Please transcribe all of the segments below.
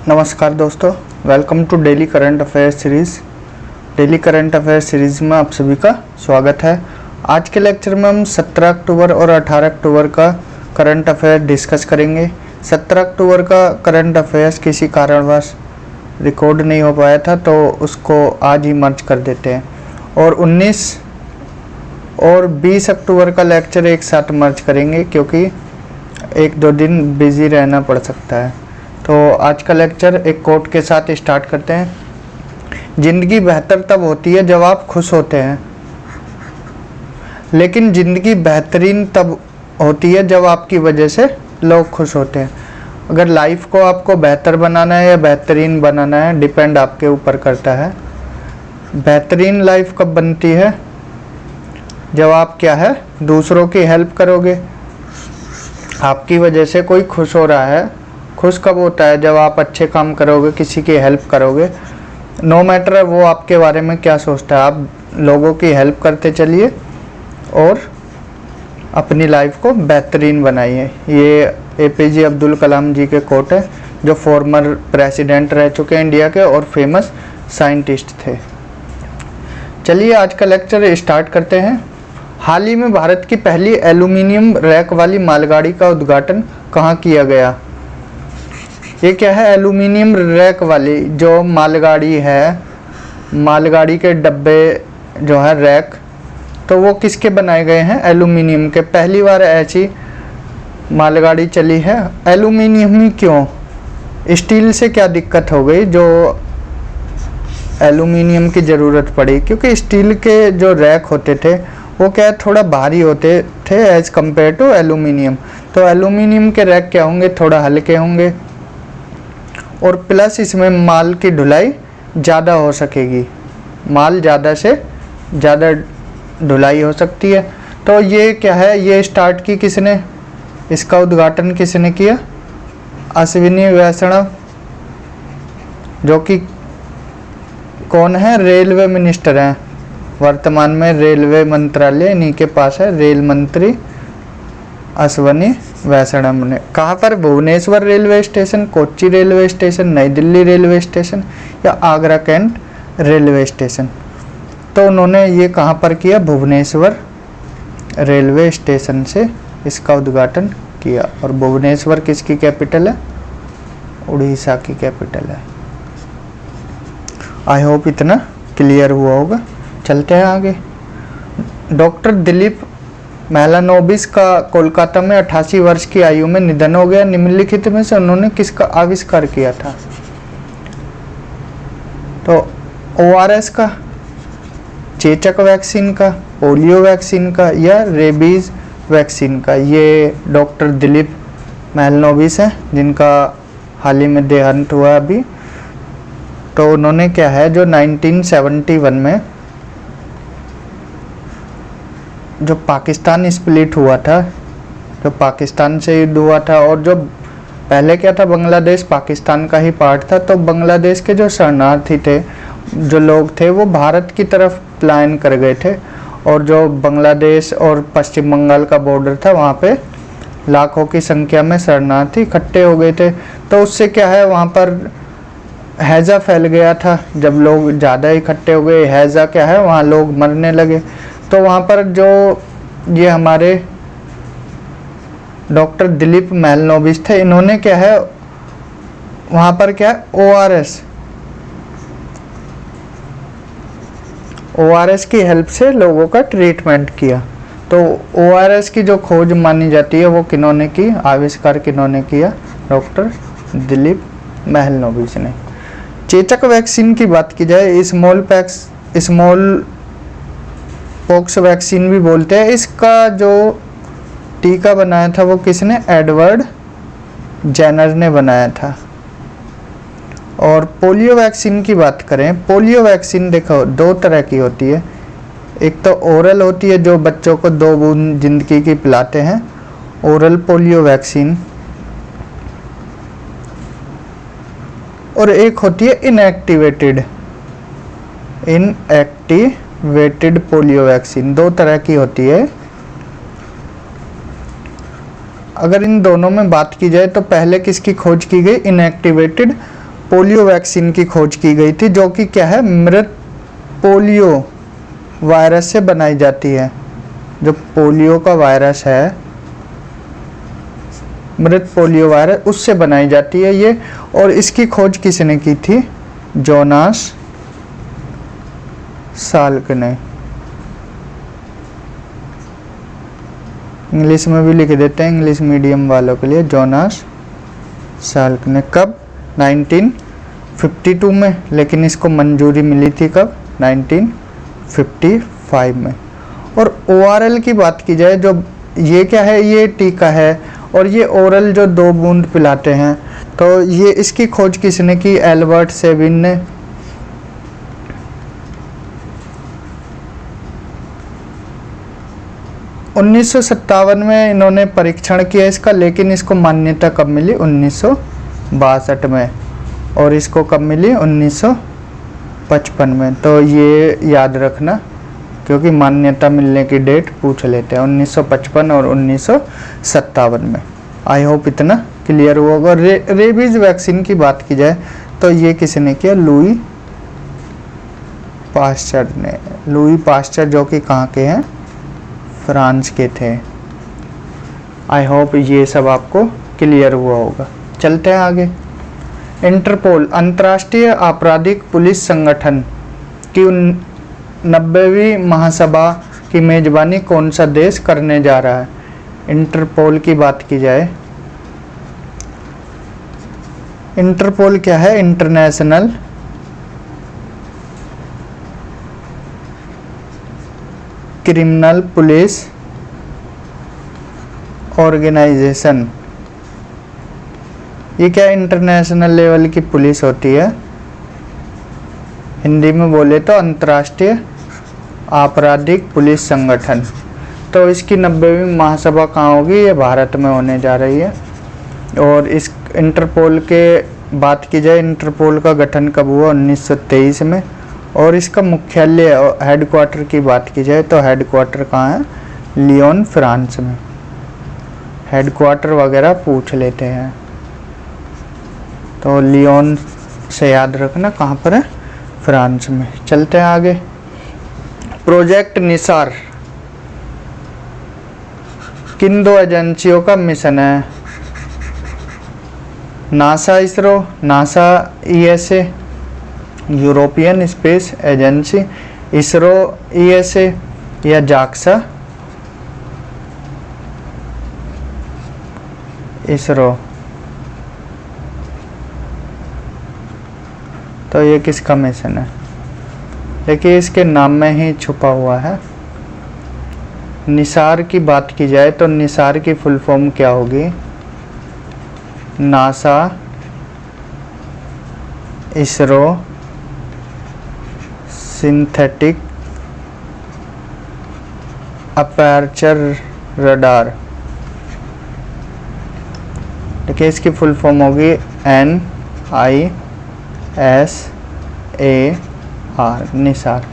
नमस्कार दोस्तों, welcome to daily current affairs series. Daily current affairs series में आप सभी का स्वागत है। आज के लेक्चर में हम 17 अक्टूबर और 18 अक्टूबर का करंट अफेयर डिस्कस करेंगे। 17 अक्टूबर का करंट अफेयर्स किसी कारणवश रिकॉर्ड नहीं हो पाया था, तो उसको आज ही मर्ज कर देते हैं और 19 और 20 अक्टूबर का लेक्चर एक साथ मर्ज करेंगे, क्योंकि एक दो दिन बिज़ी रहना पड़ सकता है। तो आज का लेक्चर एक कोट के साथ स्टार्ट करते हैं। ज़िंदगी बेहतर तब होती है जब आप खुश होते हैं, लेकिन ज़िंदगी बेहतरीन तब होती है जब आपकी वजह से लोग खुश होते हैं। अगर लाइफ को आपको बेहतर बनाना है या बेहतरीन बनाना है, डिपेंड आपके ऊपर करता है। बेहतरीन लाइफ कब बनती है? जब आप क्या है, दूसरों की हेल्प करोगे। आपकी वजह से कोई खुश हो रहा है। खुश कब होता है? जब आप अच्छे काम करोगे, किसी की हेल्प करोगे। नो मैटर वो आपके बारे में क्या सोचता है, आप लोगों की हेल्प करते चलिए और अपनी लाइफ को बेहतरीन बनाइए। ये APJ अब्दुल कलाम जी के कोट है, जो फॉर्मर प्रेसिडेंट रह चुके हैं इंडिया के और फेमस साइंटिस्ट थे। चलिए आज का लेक्चर स्टार्ट करते हैं। हाल ही में भारत की पहली एल्यूमिनियम रैक वाली मालगाड़ी का उद्घाटन कहाँ किया गया? ये क्या है? एल्यूमिनियम रैक वाली जो मालगाड़ी है, मालगाड़ी के डब्बे जो है रैक, तो वो किसके बनाए गए हैं? एल्यूमिनियम के। पहली बार ऐसी मालगाड़ी चली है। एल्यूमिनियम ही क्यों? स्टील से क्या दिक्कत हो गई जो एल्यूमिनियम की ज़रूरत पड़ी? क्योंकि स्टील के जो रैक होते थे वो क्या है, थोड़ा भारी होते थे एज़ कम्पेयर टू एल्यूमिनियम। तो एल्यूमिनियम के रैक क्या होंगे? थोड़ा हल्के होंगे और प्लस इसमें माल की ढुलाई ज़्यादा हो सकेगी। माल ज़्यादा से ज़्यादा ढुलाई हो सकती है। तो ये क्या है, ये स्टार्ट की किसने? इसका उद्घाटन किसने किया? अश्विनी वैष्णव, जो कि कौन है? रेलवे मिनिस्टर हैं। वर्तमान में रेलवे मंत्रालय इन्हीं के पास है, रेल मंत्री अश्विनी वैष्णव ने। कहाँ पर? Bhubaneswar railway station, Kochi railway station, New Delhi railway station या आगरा कैंट रेलवे स्टेशन। तो उन्होंने ये कहाँ पर किया? भुवनेश्वर रेलवे स्टेशन से इसका उद्घाटन किया। और भुवनेश्वर किसकी कैपिटल है? उड़ीसा की कैपिटल है। आई होप इतना क्लियर हुआ होगा। चलते हैं आगे। डॉक्टर दिलीप मेहलानोबिस का कोलकाता में 88 वर्ष की आयु में निधन हो गया। निम्नलिखित में से उन्होंने किसका आविष्कार किया था? तो ORS का, चेचक वैक्सीन का, पोलियो वैक्सीन का या रेबीज वैक्सीन का? ये डॉक्टर दिलीप मेहलानोबिस हैं, जिनका हाल ही में देहांत हुआ अभी। तो उन्होंने क्या है, जो 1971 में जो पाकिस्तान स्प्लिट हुआ था, जो पाकिस्तान से युद्ध हुआ था, और जो पहले क्या था, बांग्लादेश पाकिस्तान का ही पार्ट था। तो बांग्लादेश के जो शरणार्थी थे, जो लोग थे, वो भारत की तरफ पलायन कर गए थे। और जो बांग्लादेश और पश्चिम बंगाल का बॉर्डर था, वहाँ पे लाखों की संख्या में शरणार्थी इकट्ठे हो गए थे। तो उससे क्या है, वहाँ पर हैजा फैल गया था। जब लोग ज़्यादा इकट्ठे हो गए, हैजा क्या है, वहाँ लोग मरने लगे। तो वहाँ पर जो ये हमारे डॉक्टर दिलीप मेहलानोबिस थे, इन्होंने क्या है, वहाँ पर क्या है, ORS की हेल्प से लोगों का ट्रीटमेंट किया। तो ORS की जो खोज मानी जाती है, वो किन्होंने की? आविष्कार किन्होंने किया? डॉक्टर दिलीप मेहलानोबिस ने। चेचक वैक्सीन की बात की जाए, स्मॉल पॉक्स वैक्सीन भी बोलते हैं। इसका जो टीका बनाया था वो किसने? एडवर्ड जेनर ने बनाया था। और पोलियो वैक्सीन की बात करें, पोलियो वैक्सीन देखो दो तरह की होती है। एक तो ओरल होती है, जो बच्चों को 2 बूंद जिंदगी की पिलाते हैं, ओरल पोलियो वैक्सीन। और एक होती है इनएक्टिवेटेड पोलियो वैक्सीन। 2 तरह की होती है। अगर इन दोनों में बात की जाए तो पहले किसकी खोज की गई? इनएक्टिवेटेड पोलियो वैक्सीन की खोज की गई थी, जो कि क्या है, मृत पोलियो वायरस से बनाई जाती है। जो पोलियो का वायरस है, मृत पोलियो वायरस, उससे बनाई जाती है ये। और इसकी खोज किसने की थी? जोनास साल्क ने। इंग्लिश में भी लिख देते हैं इंग्लिश मीडियम वालों के लिए, जोनास साल्क ने। कब? 1952 में, लेकिन इसको मंजूरी मिली थी कब? 1955 में। और ओआरएल की बात की जाए, जो ये क्या है, ये टीका है, और ये ओरल जो 2 बूंद पिलाते हैं, तो ये इसकी खोज किसने की? एल्बर्ट सेबिन ने। उन्नीस सौ 57 में इन्होंने परीक्षण किया इसका, लेकिन इसको मान्यता कब मिली? 1962 में। और इसको कब मिली? 1955 में। तो ये याद रखना, क्योंकि मान्यता मिलने की डेट पूछ लेते हैं, 1955 और 1957 में। आई होप इतना क्लियर हुआ होगा। रेबीज वैक्सीन की बात की जाए तो ये किसने किया? लुई पास्चर ने। लुई पास्चर जो कि कहाँ के हैं? फ्रांस के थे। आई होप ये सब आपको क्लियर हुआ होगा। चलते हैं आगे। इंटरपोल, अंतर्राष्ट्रीय आपराधिक पुलिस संगठन की 90वीं महासभा की मेजबानी कौन सा देश करने जा रहा है? इंटरपोल की बात की जाए, इंटरपोल क्या है? International Criminal Police Organisation. ये क्या इंटरनेशनल लेवल की पुलिस होती है? हिंदी में बोले तो अंतर्राष्ट्रीय आपराधिक पुलिस संगठन। तो इसकी 90वीं महासभा कहाँ होगी? ये भारत में होने जा रही है। और इस इंटरपोल के बात की जाए, इंटरपोल का गठन कब हुआ? 1923 में। और इसका मुख्यालय, हेडक्वार्टर की बात की जाए तो हेडक्वार्टर कहाँ है? लियोन, फ्रांस में। हेडक्वार्टर वगैरह पूछ लेते हैं, तो लियोन से याद रखना कहाँ पर है? फ्रांस में। चलते हैं आगे। प्रोजेक्ट निसार किन 2 एजेंसियों का मिशन है? NASA ISRO, NASA ESA, European space agency, ISRO ESA, या जाक्सा इसरो। तो ये किसका मिशन है? देखिए इसके नाम में ही छुपा हुआ है। निसार की बात की जाए तो निसार की फुल फॉर्म क्या होगी? NASA ISRO synthetic aperture radar. देखिए इसकी फुल फॉर्म होगी NISAR, निसार।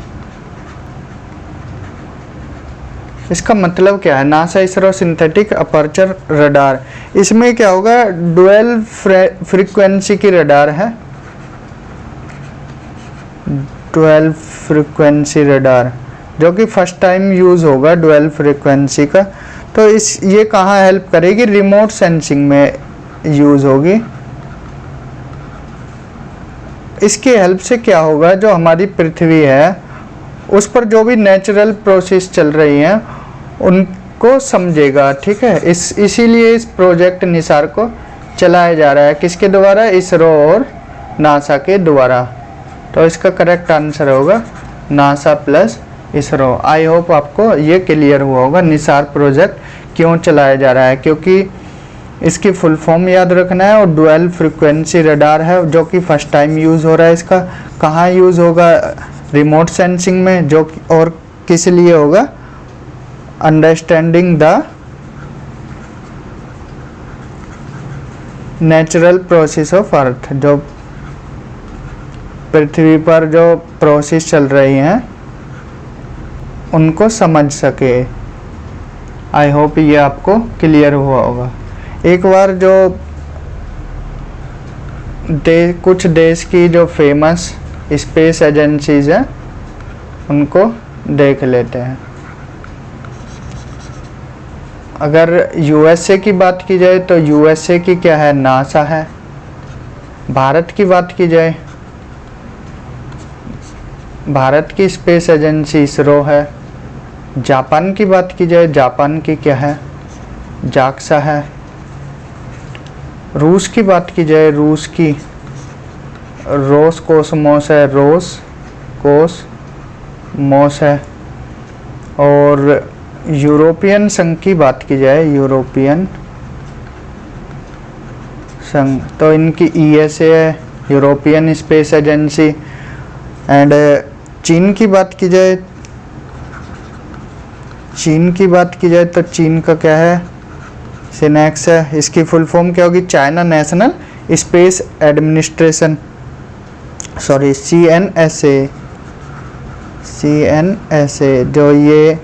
इसका मतलब क्या है? NASA ISRO synthetic aperture radar. इसमें क्या होगा? डुअल फ्रीक्वेंसी की रडार है, डुअल फ्रीक्वेंसी रडार, जो कि फर्स्ट टाइम यूज़ होगा डुअल फ्रीक्वेंसी का। तो ये कहाँ हेल्प करेगी? रिमोट सेंसिंग में यूज़ होगी। इसकी हेल्प से क्या होगा? जो हमारी पृथ्वी है उस पर जो भी नेचुरल प्रोसेस चल रही हैं उनको समझेगा। ठीक है, इसीलिए इस प्रोजेक्ट निसार को चलाया जा रहा है। किसके द्वारा? इसरो और नासा के द्वारा। तो इसका करेक्ट आंसर होगा NASA plus ISRO. I hope आपको ये क्लियर हुआ होगा निसार प्रोजेक्ट क्यों चलाया जा रहा है, क्योंकि इसकी फुल फॉर्म याद रखना है और डुअल फ्रीक्वेंसी रडार है जो कि फर्स्ट टाइम यूज़ हो रहा है। इसका कहाँ यूज़ होगा? रिमोट सेंसिंग में। जो और किस लिए होगा? Understanding the natural process of earth. जो पृथ्वी पर जो प्रोसेस चल रही हैं उनको समझ सके। आई होप ये आपको क्लियर हुआ होगा। एक बार जो कुछ देश की जो फेमस स्पेस एजेंसीज हैं उनको देख लेते हैं। अगर यूएसए की बात की जाए तो यूएसए की क्या है, नासा है। भारत की बात की जाए, भारत की स्पेस एजेंसी इसरो है। जापान की बात की जाए, जापान की क्या है, जाक्सा है। रूस की बात की जाए, रूस की रोसकोसमोस है, रोसकोसमोस है। और यूरोपियन संघ की बात की जाए, यूरोपियन संघ, तो इनकी ईएसए है, यूरोपियन स्पेस एजेंसी। एंड चीन की बात की जाए, चीन की बात की जाए तो चीन का क्या है, सिनेक्स है। इसकी फुल फॉर्म क्या होगी, China national space administration, sorry CNSA, जो ये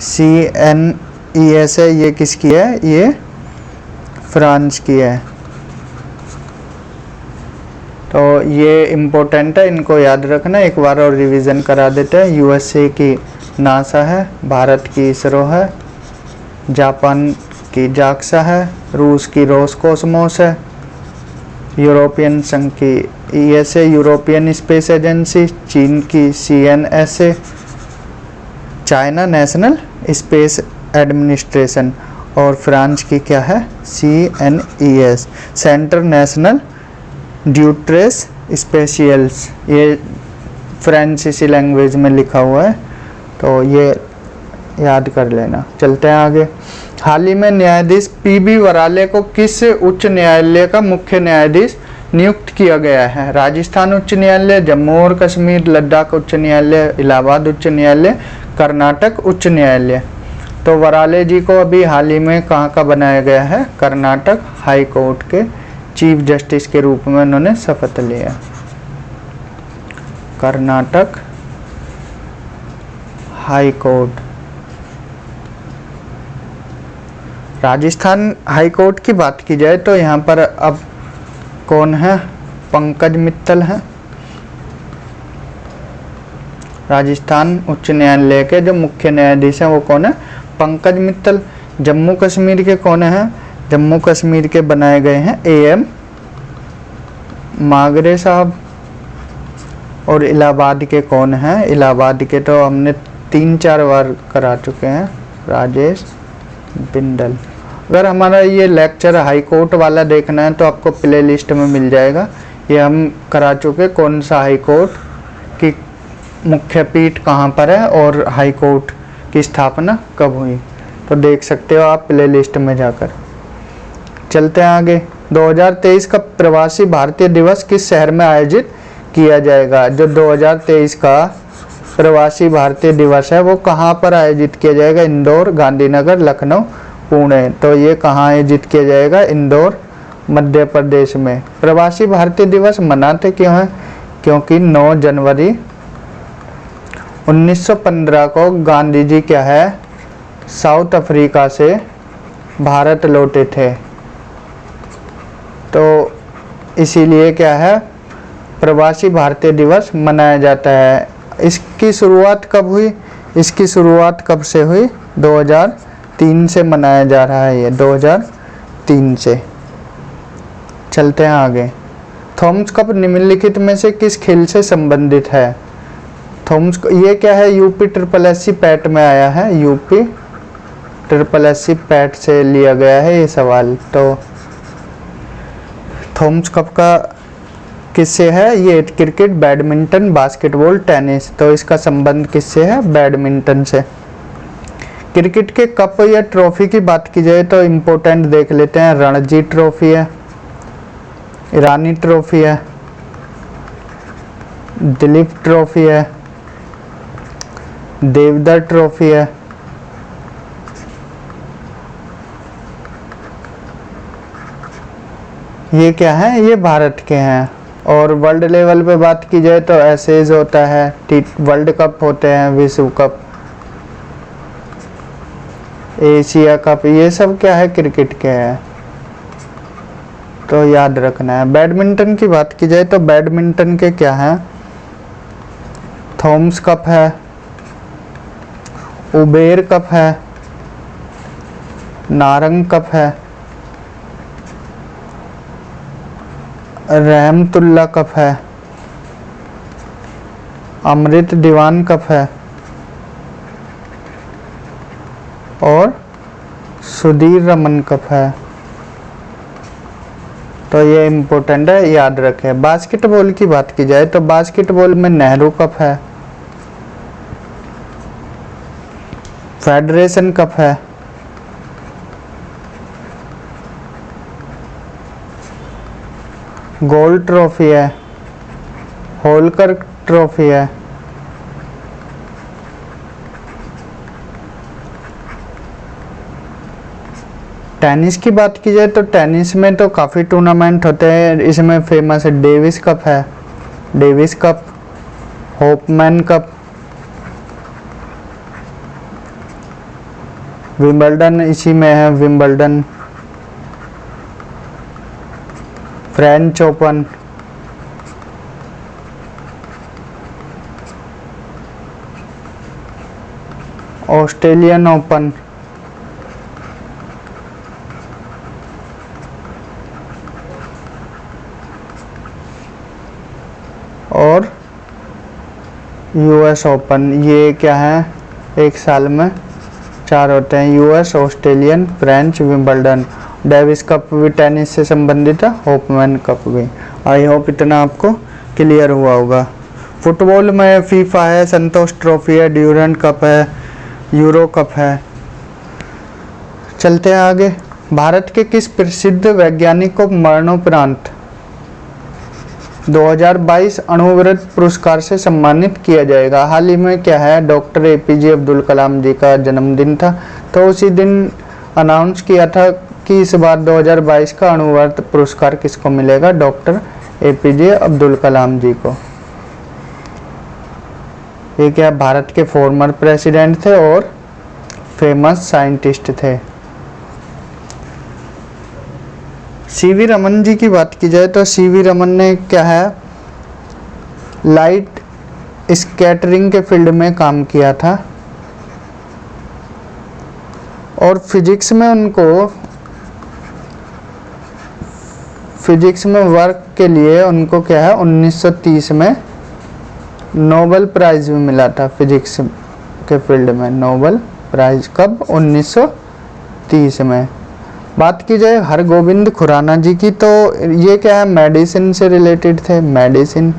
CNES है, ये किसकी है, ये फ्रांस की है। तो ये इम्पोर्टेंट है, इनको याद रखना, एक बार और रिवीजन करा देते हैं। यूएसए की नासा है, भारत की इसरो है, जापान की जाक्सा है, रूस की रोसकोसमोस है, यूरोपियन संघ की ईएसए यूरोपियन स्पेस एजेंसी, चीन की CNSA, China national space administration, और फ्रांस की क्या है, CNES सेंटर नेशनल ड्यूट्रेस स्पेशियल्स। ये फ्रांसीसी लैंग्वेज में लिखा हुआ है, तो ये याद कर लेना। चलते हैं आगे। हाल ही में न्यायाधीश PB वराले को किस उच्च न्यायालय का मुख्य न्यायाधीश नियुक्त किया गया है? राजस्थान उच्च न्यायालय, जम्मू और कश्मीर लद्दाख उच्च न्यायालय, इलाहाबाद उच्च न्यायालय, कर्नाटक उच्च न्यायालय। तो वराले जी को अभी हाल ही में कहाँ का बनाया गया है, कर्नाटक हाई कोर्ट के चीफ जस्टिस के रूप में उन्होंने शपथ लिया। Karnataka high court. Rajasthan high court की बात की जाए तो यहाँ पर अब कौन है, पंकज मित्तल हैं। राजस्थान उच्च न्यायालय के जो मुख्य न्यायाधीश हैं वो कौन है, पंकज मित्तल। जम्मू कश्मीर के कौन हैं, जम्मू कश्मीर के बनाए गए हैं AM मागरे साहब। और इलाहाबाद के कौन हैं, इलाहाबाद के तो हमने 3-4 बार करा चुके हैं, राजेश बिंदल। अगर हमारा ये लेक्चर हाई कोर्ट वाला देखना है तो आपको प्ले लिस्ट में मिल जाएगा, ये हम करा चुके कौन सा हाई कोर्ट की मुख्य पीठ कहाँ पर है और हाई कोर्ट की स्थापना कब हुई, तो देख सकते हो आप प्ले लिस्ट में जाकर। चलते हैं आगे। 2023 का प्रवासी भारतीय दिवस किस शहर में आयोजित किया जाएगा? जो 2023 का प्रवासी भारतीय दिवस है वो कहाँ पर आयोजित किया जाएगा? इंदौर, गांधीनगर, लखनऊ, पुणे। तो ये कहाँ आयोजित किया जाएगा? इंदौर, मध्य प्रदेश में। प्रवासी भारतीय दिवस मनाते क्यों हैं? क्योंकि 9 जनवरी 1915 को गांधी जी क्या है, साउथ अफ्रीका से भारत लौटे थे, तो इसीलिए क्या है, प्रवासी भारतीय दिवस मनाया जाता है। इसकी शुरुआत कब हुई? इसकी शुरुआत कब से हुई? 2003 से मनाया जा रहा है, ये 2003 से। चलते हैं आगे। थॉमस कप निम्नलिखित में से किस खेल से संबंधित है? थॉमस, ये क्या है, UP पैट में आया है, UP पैट से लिया गया है ये सवाल। तो थॉमस कप का किससे है? ये क्रिकेट, बैडमिंटन, बास्केटबॉल, टेनिस। तो इसका संबंध किससे है? बैडमिंटन से। क्रिकेट के कप या ट्रॉफी की बात की जाए तो इम्पोर्टेंट देख लेते हैं। रणजी ट्रॉफी है, ईरानी ट्रॉफी है, दिलीप ट्रॉफी है, देवधर ट्रॉफी है, ये क्या है, ये भारत के हैं। और वर्ल्ड लेवल पे बात की जाए तो एसेज होता है, वर्ल्ड कप होते हैं, विश्व कप, एशिया कप, ये सब क्या है, क्रिकेट के हैं। तो याद रखना है। बैडमिंटन की बात की जाए तो बैडमिंटन के क्या हैं, थॉमस कप है, उबेर कप है, नारंग कप है, रहमतुल्ला कप है, अमृत दीवान कप है और सुधीर रमन कप है। तो ये इम्पोर्टेंट है, याद रखें। बास्केटबॉल की बात की जाए तो बास्केटबॉल में नेहरू कप है, फेडरेशन कप है, गोल्ड ट्रॉफी है, होलकर ट्रॉफी है, टेनिस की बात की जाए तो टेनिस में तो काफ़ी टूर्नामेंट होते हैं। इसमें फेमस है डेविस कप है, Davis cup, Hopman cup, Wimbledon इसी में है, Wimbledon, French open, Australian open, और यूएस ओपन। ये क्या है, एक साल में 4 होते हैं, US, Australian, French, Wimbledon. Davis cup भी टेनिस से संबंधित है, होपमैन कप भी। आई होप इतना आपको क्लियर हुआ होगा। फुटबॉल में फीफा है, संतोष ट्रॉफी है, ड्यूरेंट कप है, यूरो कप है। चलते हैं आगे। भारत के किस प्रसिद्ध वैज्ञानिक को मरणोपरांत 2022 अणुव्रत पुरस्कार से सम्मानित किया जाएगा? हाल ही में क्या है, डॉक्टर एपीजे अब्दुल कलाम जी का जन्मदिन था, तो उसी दिन अनाउंस किया था कि इस बार 2022 का अणुव्रत पुरस्कार किसको मिलेगा? डॉक्टर एपीजे अब्दुल कलाम जी को। ये क्या, भारत के फॉर्मर प्रेसिडेंट थे और फेमस साइंटिस्ट थे। सीवी रमन जी की बात की जाए तो सीवी रमन ने क्या है, लाइट स्कैटरिंग के फील्ड में काम किया था और फिजिक्स में वर्क के लिए उनको क्या है 1930 में नोबेल प्राइज भी मिला था फिजिक्स के फील्ड में। नोबेल प्राइज कब? 1930 में। बात की जाए हरगोविंद खुराना जी की, तो ये क्या है, मेडिसिन से रिलेटेड थे, मेडिसिन,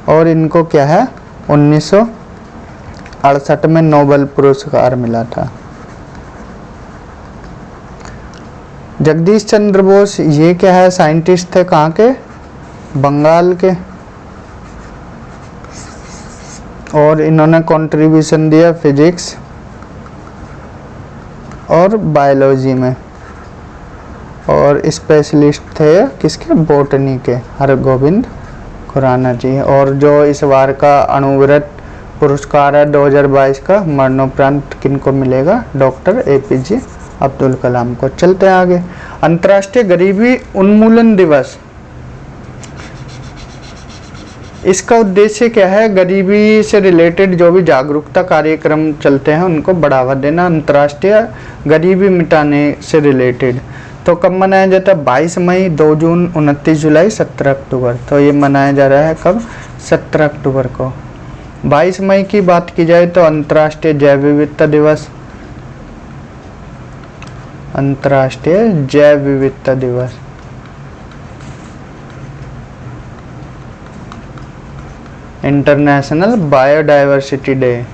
और इनको क्या है 1968 में नोबेल पुरस्कार मिला था। जगदीश चंद्र बोस, ये क्या है, साइंटिस्ट थे, कहाँ के? बंगाल के, और इन्होंने कंट्रीब्यूशन दिया फिजिक्स और बायोलॉजी में, और स्पेशलिस्ट थे किसके? बॉटनी के, हरगोविंद खुराना जी। और जो इस बार का अणुव्रत पुरस्कार है 2022 का, मरणोपरांत किनको मिलेगा? डॉक्टर एपीजे अब्दुल कलाम को। चलते हैं आगे। अंतर्राष्ट्रीय गरीबी उन्मूलन दिवस, इसका उद्देश्य क्या है? गरीबी से रिलेटेड जो भी जागरूकता कार्यक्रम चलते हैं उनको बढ़ावा देना, अंतर्राष्ट्रीय गरीबी मिटाने से रिलेटेड। तो कब मनाया जाता है? 22 मई, 2 जून, 29 जुलाई, 17 अक्टूबर। तो ये मनाया जा रहा है कब? 17 अक्टूबर को। 22 मई की बात की जाए तो अंतर्राष्ट्रीय जैव विविधता दिवस, अंतर्राष्ट्रीय जैव विविधता दिवस। International biodiversity day.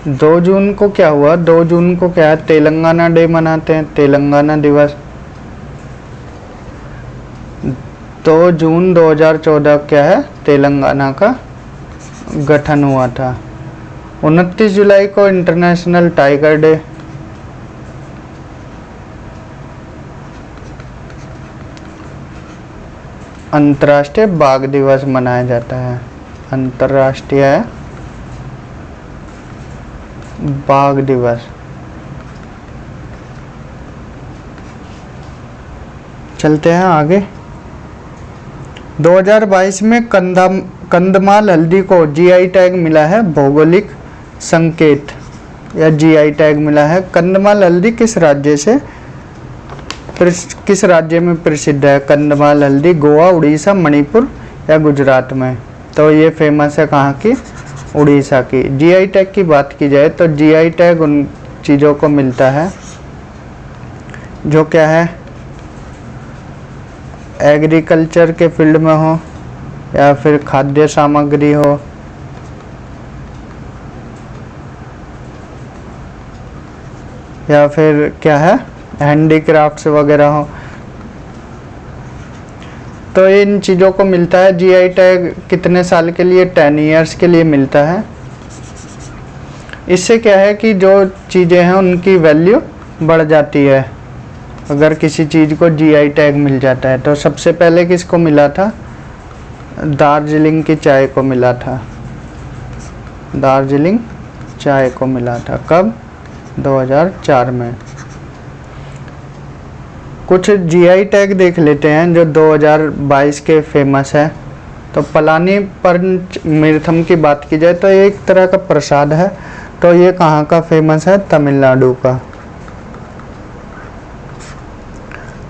दो जून को क्या हुआ? 2 जून को क्या है, तेलंगाना डे मनाते हैं, तेलंगाना दिवस। 2 जून 2014 क्या है, तेलंगाना का गठन हुआ था। 29 जुलाई को इंटरनेशनल टाइगर डे। अंतर्राष्ट्रीय बाघ दिवस मनाया जाता है? अंतर्राष्ट्रीय बाघ दिवस। चलते हैं आगे। 2022 में कंधमाल हल्दी को जीआई टैग मिला है, भौगोलिक संकेत या जीआई टैग मिला है। कंधमाल हल्दी किस राज्य में प्रसिद्ध है? कंधमाल हल्दी गोवा, उड़ीसा, मणिपुर या गुजरात में? तो ये फेमस है कहाँ की? उड़ीसा की। जीआई टैग की बात की जाए तो जीआई टैग उन चीज़ों को मिलता है जो क्या है, एग्रीकल्चर के फील्ड में हो या फिर खाद्य सामग्री हो या फिर क्या है, हैंडीक्राफ्ट्स वगैरह हो। तो इन चीज़ों को मिलता है जीआई टैग। कितने साल के लिए? 10 ईयर्स के लिए मिलता है। इससे क्या है कि जो चीज़ें हैं उनकी वैल्यू बढ़ जाती है अगर किसी चीज़ को जीआई टैग मिल जाता है। तो सबसे पहले किसको मिला था? दार्जिलिंग की चाय को मिला था। दार्जिलिंग चाय को मिला था। कब? 2004 में। कुछ जीआई टैग देख लेते हैं जो 2022 के फेमस है। तो पलानी पंचमीर्थम की बात की जाए तो ये एक तरह का प्रसाद है। तो ये कहाँ का फेमस है? तमिलनाडु का।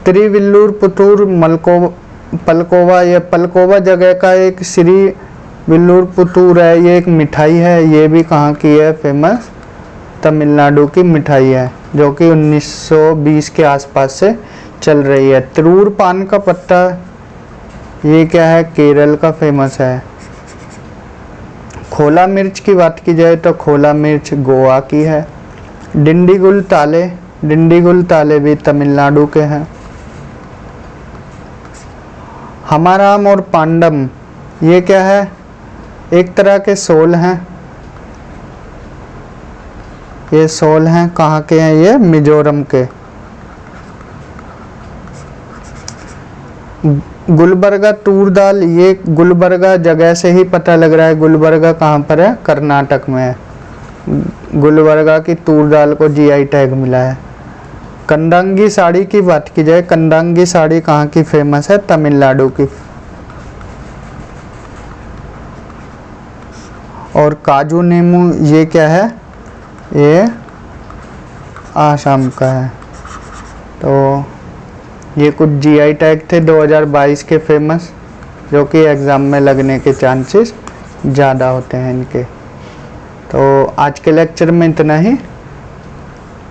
तिरुविल्लुर पलकोवा, ये पलकोवा जगह का एक श्री विल्लुर है। ये एक मिठाई है। ये भी कहाँ की है? फेमस तमिलनाडु की मिठाई है जो कि 1920 के आसपास से चल रही है। तिरूर पान का पत्ता, ये क्या है? केरल का फेमस है। खोला मिर्च की बात की जाए तो खोला मिर्च गोवा की है। डिंडीगुल ताले भी तमिलनाडु के हैं। हमाराम और पांडम, ये क्या है? एक तरह के सोल हैं। ये सोल हैं, कहाँ के हैं? ये मिजोरम के। गुलबर्गा तूर दाल, ये गुलबर्गा जगह से ही पता लग रहा है। गुलबर्गा कहाँ पर है? कर्नाटक में है। गुलबर्गा की तूर दाल को जीआई टैग मिला है। कंदांगी साड़ी की बात की जाए, कंदांगी साड़ी कहाँ की फेमस है? तमिलनाडु की। और काजू नीमू, ये क्या है? ये आसाम का है। तो ये कुछ जीआई टैग थे 2022 के फेमस, जो कि एग्ज़ाम में लगने के चांसेस ज़्यादा होते हैं इनके। तो आज के लेक्चर में इतना ही।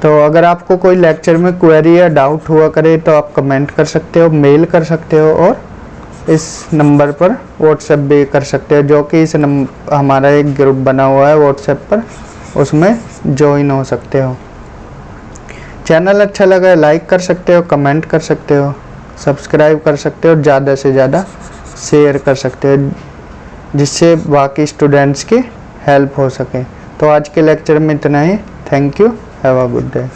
तो अगर आपको कोई लेक्चर में क्वेरी या डाउट हुआ करे तो आप कमेंट कर सकते हो, मेल कर सकते हो और इस नंबर पर व्हाट्सएप भी कर सकते हो, जो कि इस हमारा एक ग्रुप बना हुआ है व्हाट्सएप पर, उसमें ज्वाइन हो सकते हो। चैनल अच्छा लगा लाइक कर सकते हो, कमेंट कर सकते हो, सब्सक्राइब कर सकते हो, ज़्यादा से ज़्यादा शेयर कर सकते हो जिससे बाकी स्टूडेंट्स की हेल्प हो सके। तो आज के लेक्चर में इतना ही। Thank you. Have a good day.